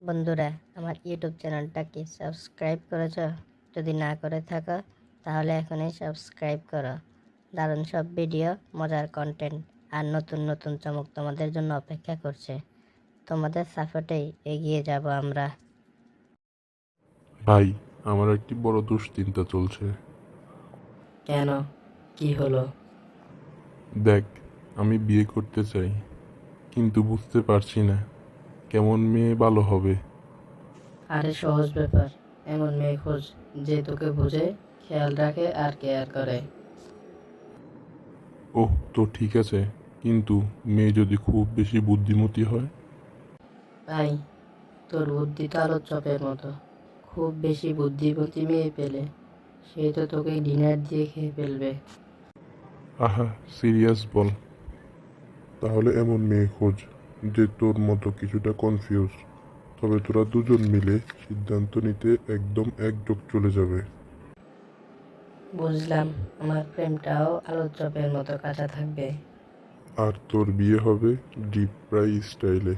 বন্ধুরা, আমার ইউটিউব চ্যানেলটাকে সাবস্ক্রাইব করেছ? যদি না করে থাকো তাহলে এখনই সাবস্ক্রাইব করো। দারুণ সব ভিডিও, মজার কন্টেন্ট আর নতুন নতুন চমক তোমাদের জন্য অপেক্ষা করছে। তোমাদের সাপোর্টেই এগিয়ে যাব আমরা। ভাই, আমার একটি বড় দুশ্চিন্তা চলছে। কেন? কি হলো? দেখ, আমি বিয়ে করতে চাই, কিন্তু বুঝতে পারছি না কেমন মেয়ে ভালো হবে। আরে সহজ ব্যাপার। এমন মেয়ে খোঁজ যে তোকে বুঝে, খেয়াল রাখে আর কেয়ার করে। ওহ, তো ঠিক আছে, কিন্তু মেয়ে যদি খুব বেশি বুদ্ধিমতী হয়? ভাই, তোর বুদ্ধি তো আলোর চপের মতো। খুব বেশি বুদ্ধিমতী মেয়ে পেলে সে তো তোকে ডিনার দিয়ে খেয়ে ফেলবে। আহা, সিরিয়াস বল। তাহলে এমন মেয়ে খোঁজ যে তোর মতো কিছুটা কনফিউজ, তবে তোরা দুজন মিলে সিদ্ধান্ত নিতে একদম একযোগ চলে যাবে। বুঝলাম, আমার প্রেমটাও আলোর চপের মতো কাঁচা থাকবে। আর তোর বিয়ে হবে ডিপ ফ্রাই স্টাইলে।